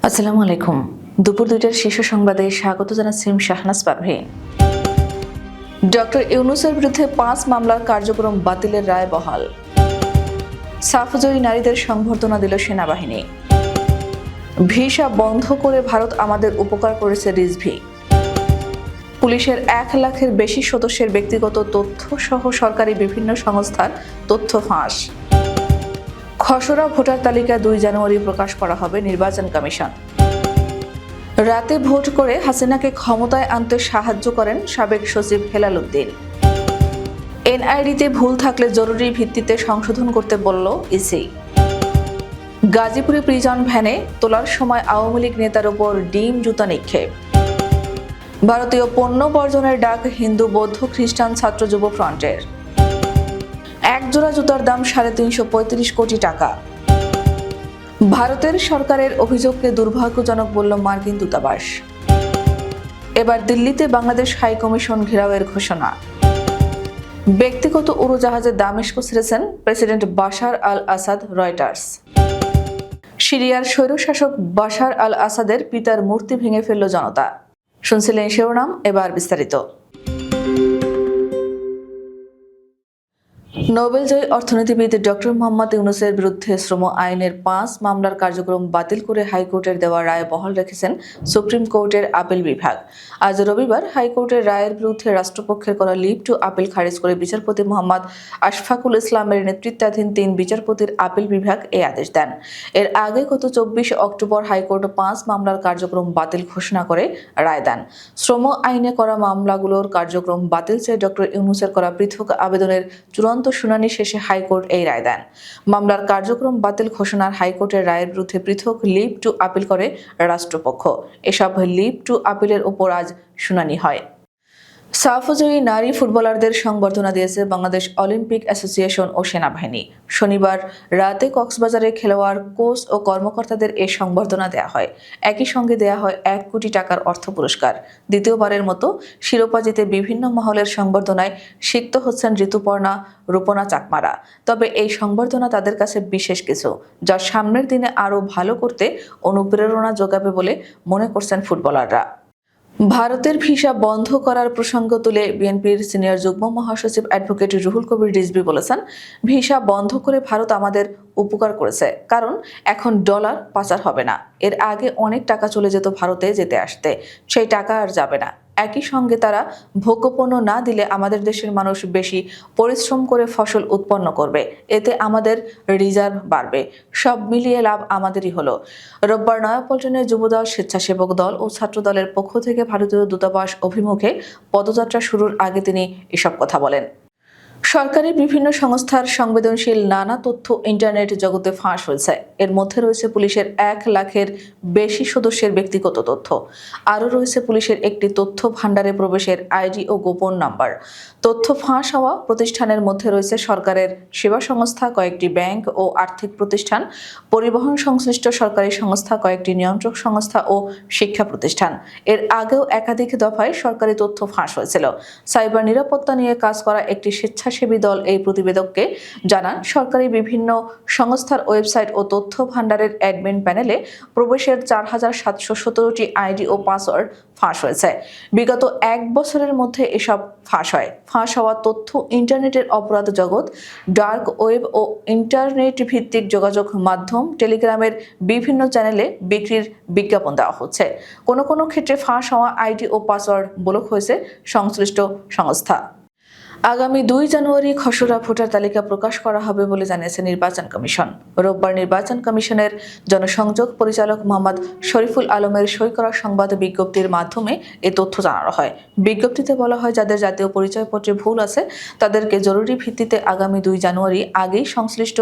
আসসালামু আলাইকুম। দুপুর 2টার শীর্ষ সংবাদে স্বাগত জানাচ্ছি শাহনাজ পারভীন। ডক্টর ইউনূসের বিরুদ্ধে 5 মামলার কার্যক্রম বাতিলের রায় বহাল। সাফজয়ী নারীদের সংবর্ধনা দিল সেনাবাহিনী। ভিসা বন্ধ করে ভারত আমাদের উপকার করেছে রিজভি। পুলিশের 1 লাখের বেশি সদস্যের ব্যক্তিগত তথ্য সহ সরকারি বিভিন্ন সংস্থার তথ্য ফাঁস। খসড়া ভোটার তালিকা 2 জানুয়ারি প্রকাশ করা হবে নির্বাচন কমিশন। রাতে ভোট করে হাসিনাকে ক্ষমতায় আনতে সাহায্য করেন সাবেক সচিব হেলাল উদ্দিন। এনআইডিতে ভুল থাকলে জরুরি ভিত্তিতে সংশোধন করতে বলল ইসি। গাজীপুরে প্রিজন ভ্যানে তোলার সময় আওয়ামী লীগ নেতার ওপর ডিম জুতা নিক্ষেপ। ভারতীয় পণ্য বর্জনের ডাক হিন্দু বৌদ্ধ খ্রিস্টান ছাত্র যুব ফ্রন্টের। এক জোড়া জুতার দাম 335 কোটি টাকা। ভারতের সরকারের অভিযোগকে দুর্ভাগ্যজনক বলল মার্কিন দূতাবাস। এবার দিল্লিতে বাংলাদেশ হাই কমিশন ঘেরাওয়ের ঘোষণা। ব্যক্তিগত উড়োজাহাজে দামেস্ক ছেড়েছেন প্রেসিডেন্ট বাশার আল আসাদ, রয়টার্স। সিরিয়ার স্বৈরশাসক বাশার আল আসাদের পিতার মূর্তি ভেঙে ফেলল জনতা। শুনছিলেন শিরোনাম, এবার বিস্তারিত। নোবেলজয়ী অর্থনীতিবিদ ডক্টর মোহাম্মদ ইউনূসের বিরুদ্ধে শ্রম আইনের 5 মামলার কার্যক্রম বাতিল করে হাইকোর্টের দেওয়া রায় বহাল রেখেছেন সুপ্রিম কোর্টের আপিল বিভাগ। আজ রবিবার হাইকোর্টের রায়ের বিরুদ্ধে রাষ্ট্রপক্ষের করা লিভ টু আপিল খারিজ করে বিচারপতি মোহাম্মদ আশফাকুল ইসলামের নেতৃত্বাধীন 3 বিচারপতির আপিল বিভাগ এই আদেশ দেন। এর আগে গত 24 অক্টোবর হাইকোর্ট 5 মামলার কার্যক্রম বাতিল ঘোষণা করে রায় দেন। শ্রম আইনে করা মামলাগুলোর কার্যক্রম বাতিল চেয়ে ডক্টর ইউনূসের করা পৃথক আবেদনের চূড়ান্ত শুনানি শেষে হাইকোর্ট এই রায় দেন। মামলার কার্যক্রম বাতিল ঘোষণার হাইকোর্টের রায়ের বিরুদ্ধে পৃথক লিভ টু আপিল করে রাষ্ট্রপক্ষ। এসব লিভ টু আপিলের উপর আজ শুনানি হয়। সাফজয়ী নারী ফুটবলারদের সংবর্ধনা দিয়েছে বাংলাদেশ অলিম্পিক অ্যাসোসিয়েশন ও সেনাবাহিনী। শনিবার রাতে কক্সবাজারে খেলোয়াড়, কোচ ও কর্মকর্তাদের এই সংবর্ধনা দেওয়া হয়। একই সঙ্গে দেওয়া হয় 1 কোটি টাকার অর্থ পুরস্কার। দ্বিতীয়বারের মতো শিরোপা জিতে বিভিন্ন মহলের সংবর্ধনায় সিক্ত হচ্ছেন ঋতুপর্ণা, রূপনা চাকমারা। তবে এই সংবর্ধনা তাদের কাছে বিশেষ কিছু, যা সামনের দিনে আরও ভালো করতে অনুপ্রেরণা যোগাবে বলে মনে করছেন ফুটবলাররা। ভারতের ভিসা বন্ধ করার প্রসঙ্গ তুলে বিএনপির সিনিয়র যুগ্ম মহাসচিব অ্যাডভোকেট রুহুল কবির রিজভী বলেছেন, ভিসা বন্ধ করে ভারত আমাদের উপকার করেছে, কারণ এখন ডলার পাচার হবে না। এর আগে অনেক টাকা চলে যেত ভারতে যেতে আসতে, সেই টাকা আর যাবে না। একই সঙ্গে তারা ভোগ্যপণ্য না দিলে আমাদের দেশের মানুষ বেশি পরিশ্রম করে ফসল উৎপন্ন করবে, এতে আমাদের রিজার্ভ বাড়বে। সব মিলিয়ে লাভ আমাদেরই হলো। রোববার নয়াপল্টনে যুবদল, স্বেচ্ছাসেবক দল ও ছাত্র দলের পক্ষ থেকে ভারতীয় দূতাবাস অভিমুখে পদযাত্রা শুরুর আগে তিনি এসব কথা বলেন। সরকারি বিভিন্ন সংস্থার সংবেদনশীল নানা তথ্য ইন্টারনেট জগতে ফাঁস হয়েছে। এর মধ্যে রয়েছে পুলিশের 1 লাখের বেশি সদস্যের ব্যক্তিগত তথ্য। আরও রয়েছে পুলিশের একটি তথ্য ভাণ্ডারে প্রবেশের আইডি ও গোপন নাম্বার। তথ্য ফাঁস হওয়া প্রতিষ্ঠানের মধ্যে রয়েছে সরকারের সেবা সংস্থা, কয়েকটি ব্যাংক ও আর্থিক প্রতিষ্ঠান, পরিবহন সংশ্লিষ্ট সরকারি সংস্থা, কয়েকটি নিয়ন্ত্রক সংস্থা ও শিক্ষা প্রতিষ্ঠান। এর আগেও একাধিক দফায় সরকারি তথ্য ফাঁস হয়েছিল। সাইবার নিরাপত্তা নিয়ে কাজ করা একটি স্বেচ্ছাসেবী দল এই প্রতিবেদককে জানান, সরকারি বিভিন্ন সংস্থার ওয়েবসাইট ও তথ্য ভাণ্ডারের অ্যাডমিন প্যানেলে প্রবেশের 4717টি আইডি ও পাসওয়ার্ড ফাঁস হয়েছে। বিগত 1 বছরের মধ্যে এসব ফাঁস হয়। ফাঁস হওয়া তথ্য ইন্টারনেটের অপরাধ জগৎ, ডার্ক ওয়েব ও ইন্টারনেট ভিত্তিক যোগাযোগ মাধ্যম, টেলিগ্রামের বিভিন্ন চ্যানেলে বিক্রির বিজ্ঞাপন দেওয়া হচ্ছে। কোনো কোনো ক্ষেত্রে ফাঁস হওয়া আইডি ও পাসওয়ার্ড ব্লক হয়েছে সংশ্লিষ্ট সংস্থা। আগামী 2 জানুয়ারি খসড়া ভোটার তালিকা প্রকাশ করা হবে বলে জানিয়েছে নির্বাচন কমিশন। রোববার নির্বাচন কমিশনের জনসংযোগ পরিচালক মোহাম্মদ শরীফুল আলমের সই করা সংবাদ বিজ্ঞপ্তির মাধ্যমে এ তথ্য জানানো হয়। বিজ্ঞপ্তিতে বলা হয়, যাদের জাতীয় পরিচয়পত্রে ভুল আছে তাদেরকে জরুরি ভিত্তিতে আগামী 2 জানুয়ারি আগেই সংশ্লিষ্ট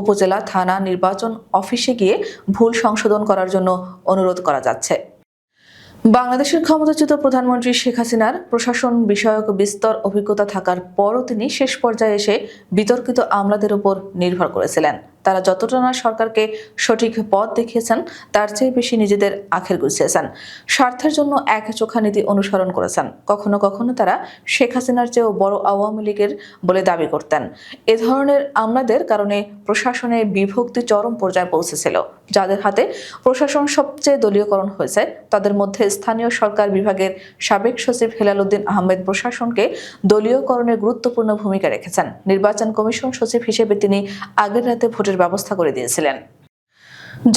উপজেলা, থানা, নির্বাচন অফিসে গিয়ে ভুল সংশোধন করার জন্য অনুরোধ করা যাচ্ছে। বাংলাদেশের ক্ষমতাচ্যুত প্রধানমন্ত্রী শেখ হাসিনার প্রশাসন বিষয়ক বিস্তর অভিজ্ঞতা থাকার পরও তিনি শেষ পর্যায়ে এসে বিতর্কিত আমলাদের উপর নির্ভর করেছিলেন। তারা যতটা না সরকারকে সঠিক পথ দেখিয়েছেন তার চেয়ে বেশি নিজেদের আখের গুছিয়েছেন, স্বার্থের জন্য একচোখা নীতি অনুসরণ করেছেন। কখনো কখনো তারা শেখ হাসিনার চেয়েও বড় আওয়ামী লীগের বলে দাবি করতেন। এ ধরনের আমলাদের কারণে প্রশাসনে বিভক্তি চরম পর্যায়ে পৌঁছেছিল। যাদের হাতে প্রশাসন সবচেয়ে দলীয়করণ হয়েছে তাদের মধ্যে স্থানীয় সরকার বিভাগের সাবেক সচিব হেলাল উদ্দিন আহমেদ প্রশাসনকে দলীয়করণে গুরুত্বপূর্ণ ভূমিকা রেখেছেন। নির্বাচন কমিশন সচিব হিসেবে তিনি আগের রাতে ভোটের ব্যবস্থা করে দিয়েছিলেন।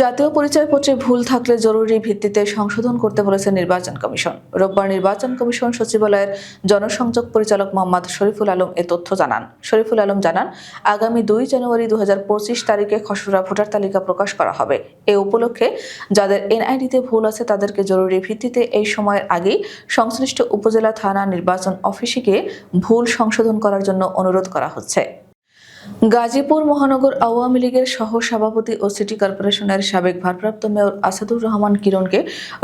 জাতীয় পরিচয়পত্রে ভুল থাকলে জরুরি ভিত্তিতে সংশোধন করতে বলেছে নির্বাচন কমিশন। রোববার নির্বাচন কমিশন সচিবালয়ের জনসংযোগ পরিচালক মোহাম্মদ শরীফুল আলম এ তথ্য জানান। শরীফুল আলম জানান, আগামী 2 জানুয়ারি 2025 তারিখে খসড়া ভোটার তালিকা প্রকাশ করা হবে। এ উপলক্ষে যাদের এনআইডিতে ভুল আছে তাদেরকে জরুরি ভিত্তিতে এই সময়ের আগেই সংশ্লিষ্ট উপজেলা থানা নির্বাচন অফিসে গিয়ে ভুল সংশোধন করার জন্য অনুরোধ করা হচ্ছে। গাজীপুর মহানগর আওয়ামী লীগের সহ সভাপতি ও সিটি কর্পোরেশনের সাবেক ভারপ্রাপ্ত মেয়র আসাদুর রহমান কিরণকে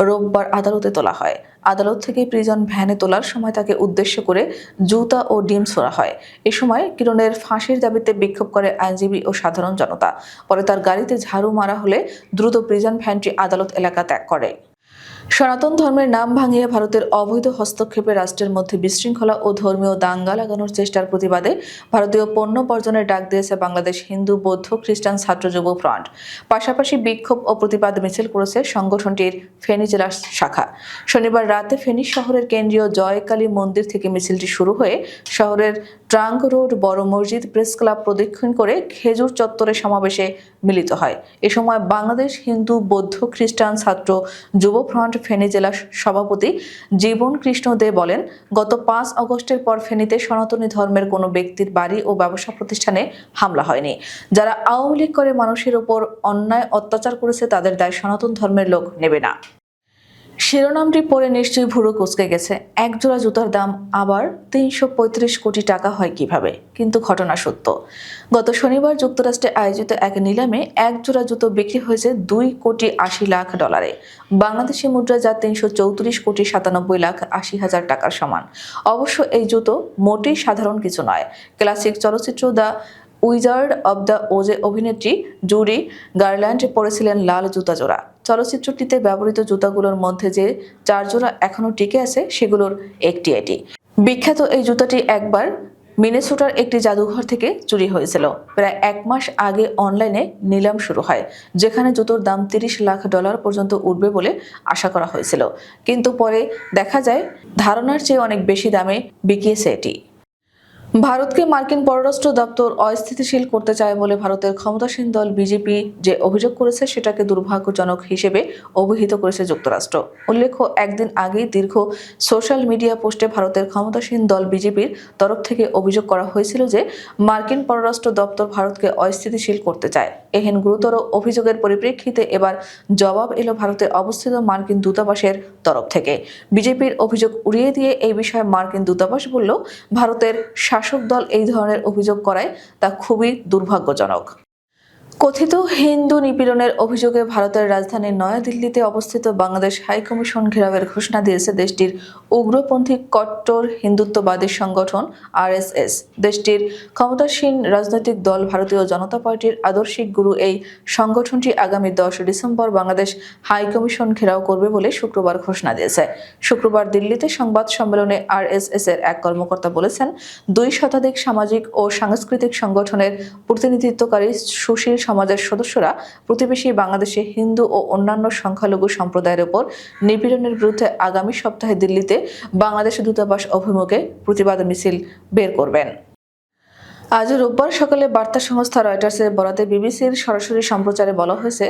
রোববার আদালতে তোলা হয়। আদালত থেকে প্রিজন ভ্যানে তোলার সময় তাকে উদ্দেশ্য করে জুতা ও ডিম ছোড়া হয়। এ সময় কিরণের ফাঁসির দাবিতে বিক্ষোভ করে আইনজীবী ও সাধারণ জনতা। পরে তার গাড়িতে ঝাড়ু মারা হলে দ্রুত প্রিজন ভ্যানটি আদালত এলাকা ত্যাগ করে। সনাতন ধর্মের নাম ভাঙিয়ে ভারতের অবৈধ হস্তক্ষেপে রাষ্ট্রের মধ্যে বিশৃঙ্খলা ও ধর্মীয় দাঙ্গা লাগানোর চেষ্টার প্রতিবাদে ভারতীয় পণ্য বর্জনের ডাক দিয়েছে বাংলাদেশ হিন্দু বৌদ্ধ খ্রিস্টান ছাত্র যুব ফ্রন্ট। পাশাপাশি বিক্ষোভ ও প্রতিবাদ মিছিল করেছে সংগঠনটির ফেনী জেলা শাখা। শনিবার রাতে ফেনী শহরের কেন্দ্রীয় জয়কালী মন্দির থেকে মিছিলটি শুরু হয়ে শহরের ট্রাঙ্ক রোড, বড় মসজিদ, প্রেস ক্লাব প্রদক্ষিণ করে খেজুর চত্বরে সমাবেশে মিলিত হয়। এ সময় বাংলাদেশ হিন্দু বৌদ্ধ খ্রিস্টান ছাত্র যুব ফ্রন্ট ফেনী জেলা সভাপতি জীবন কৃষ্ণ দে বলেন, গত 5 আগস্টের পর ফেনীতে সনাতনী ধর্মের কোনো ব্যক্তির বাড়ি ও ব্যবসা প্রতিষ্ঠানে হামলা হয়নি। যারা আওয়ামী লীগ করে মানুষের উপর অন্যায় অত্যাচার করেছে তাদের দায় সনাতন ধর্মের লোক নেবে না। শিরোনামটি পড়ে নিশ্চয়ই ভুরু কুঁচকে গেছে। এক জোড়া জুতার দাম আবার 335 কোটি টাকা হয় কিভাবে? কিন্তু ঘটনা সত্য। গত শনিবার যুক্তরাষ্ট্রে আয়োজিত এক নিলামে এক জোড়া জুতো বিক্রি হয়েছে $2,80,00,000 বাংলাদেশি মুদ্রা, যা 334,97,80,000 টাকার সমান। অবশ্য এই জুতো মোটেই সাধারণ কিছু নয়। ক্লাসিক চলচ্চিত্র দ্য উইজার্ড অব দ্য ওজে অভিনেত্রী জুডি গার্ল্যান্ড পরেছিলেন লাল জুতা জোড়া। চলচ্চিত্রটিতে ব্যবহৃত জুতাগুলোর মধ্যে যে 4 জোড়া এখনো টিকে আছে সেগুলোর একটি এটি। বিখ্যাত এই জুতাটি একবার মিনেসোটার একটি জাদুঘর থেকে চুরি হয়েছিল। প্রায় 1 মাস আগে অনলাইনে নিলাম শুরু হয়, যেখানে জুতোর দাম $30 লাখ পর্যন্ত উঠবে বলে আশা করা হয়েছিল। কিন্তু পরে দেখা যায় ধারণার চেয়ে অনেক বেশি দামে বিকিয়েছে এটি। ভারতকে মার্কিন পররাষ্ট্র দপ্তর অস্থিতিশীল করতে চায় বলে ভারতের ক্ষমতাসীন দল বিজেপি যে অভিযোগ করেছে সেটাকে দুর্ভাগ্যজনক হিসেবে অভিহিত করেছে যুক্তরাষ্ট্র। উল্লেখ্য, একদিন আগেই দীর্ঘ সোশ্যাল মিডিয়া পোস্টে ভারতের ক্ষমতাসীন দল বিজেপির তরফ থেকে অভিযোগ করা হয়েছিল যে মার্কিন পররাষ্ট্র দপ্তর ভারতকে অস্থিতিশীল করতে চায়। এহেন গুরুতর অভিযোগের পরিপ্রেক্ষিতে এবার জবাব এলো ভারতে অবস্থিত মার্কিন দূতাবাসের তরফ থেকে। বিজেপির অভিযোগ উড়িয়ে দিয়ে এই বিষয়ে মার্কিন দূতাবাস বলল, ভারতের শাসক দল এই ধরনের অভিযোগ করায় তা খুবই দুর্ভাগ্যজনক। কথিত হিন্দু নিপীড়নের অভিযোগে ভারতের রাজধানী নয়াদিল্লিতে অবস্থিত বাংলাদেশ হাইকমিশন ঘেরাওয়ের ঘোষণা দিয়েছে দেশটির উগ্রপন্থী কট্টর হিন্দুত্ববাদী সংগঠন আরএসএস। দেশটির ক্ষমতাসীন রাজনৈতিক দল ভারতীয় জনতা পার্টির আদর্শিক গুরু এই সংগঠনটি আগামী 10 ডিসেম্বর বাংলাদেশ হাইকমিশন ঘেরাও করবে বলে শুক্রবার ঘোষণা দিয়েছে। শুক্রবার দিল্লিতে সংবাদ সম্মেলনে আরএসএস এর এক কর্মকর্তা বলেছেন, 2 শতাধিক সামাজিক ও সাংস্কৃতিক সংগঠনের প্রতিনিধিত্বকারী সুশীল সমাজের সদস্যরা প্রতিবেশী বাংলাদেশে হিন্দু ও অন্যান্য সংখ্যালঘু সম্প্রদায়ের উপর নিপীড়নের বিরুদ্ধে আগামী সপ্তাহে দিল্লিতে বাংলাদেশ দূতাবাস অভিমুখে প্রতিবাদ মিছিল বের করবেন। আজ রোববার সকালে বার্তা সংস্থা রয়টার্সের বরাতে বিবিসির সরাসরি সম্প্রচারে বলা হয়েছে,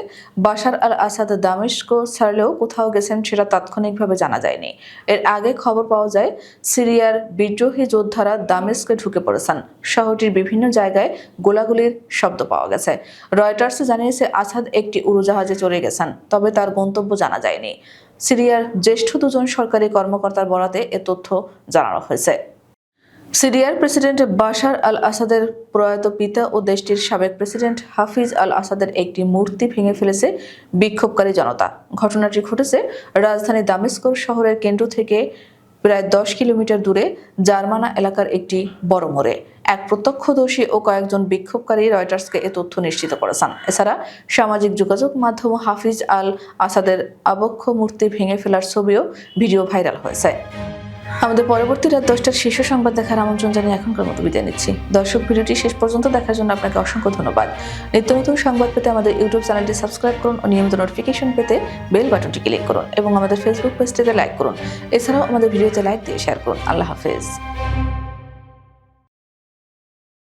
বাশার আল আসাদ দামেস্ক ছাড়লেও কোথাও গেছেন সেটা তাৎক্ষণিকভাবে জানা যায়নি। এর আগে খবর পাওয়া যায় সিরিয়ার বিদ্রোহী যোদ্ধারা দামেস্কে ঢুকে পড়েছেন। শহরটির বিভিন্ন জায়গায় গোলাগুলির শব্দ পাওয়া গেছে। রয়টার্স জানিয়েছে আসাদ একটি উড়োজাহাজে চড়ে গেছেন, তবে তার গন্তব্য জানা যায়নি। সিরিয়ার জ্যেষ্ঠ 2 সরকারি কর্মকর্তার বরাতে এ তথ্য জানানো হয়েছে। সিরিয়ার প্রেসিডেন্ট বাশার আল আসাদের প্রয়াত পিতা ও দেশটির সাবেক প্রেসিডেন্ট হাফিজ আল আসাদের একটি মূর্তি ভেঙে ফেলেছে বিক্ষোভকারী জনতা। ঘটনাটি ঘটেছে রাজধানী দামেস্ক শহরের কেন্দ্র থেকে প্রায় 10 কিলোমিটার দূরে জার্মানা এলাকার একটি বড় মোড়ে। এক প্রত্যক্ষদর্শী ও কয়েকজন বিক্ষোভকারী রয়টার্সকে এ তথ্য নিশ্চিত করেছেন। এছাড়া সামাজিক যোগাযোগ মাধ্যম হাফিজ আল আসাদের আবক্ষ মূর্তি ভেঙে ফেলার ছবিও ভিডিও ভাইরাল হয়েছে। আমাদের পরবর্তী রাত 10টার শীর্ষ সংবাদ দেখার আমন্ত্রণ জানিয়ে এখনকার মতো বিদায় নিচ্ছি। দর্শক, ভিডিওটি শেষ পর্যন্ত দেখার জন্য আপনাকে অসংখ্য ধন্যবাদ। নিত্য নতুন সংবাদ পেতে আমাদের ইউটিউব চ্যানেলটি সাবস্ক্রাইব করুন ও নিয়মিত নোটিফিকেশন পেতে বেল বাটনটি ক্লিক করুন এবং আমাদের ফেসবুক পেজটিতে লাইক করুন। এছাড়াও আমাদের ভিডিওতে লাইক দিয়ে শেয়ার করুন। আল্লাহ হাফেজ।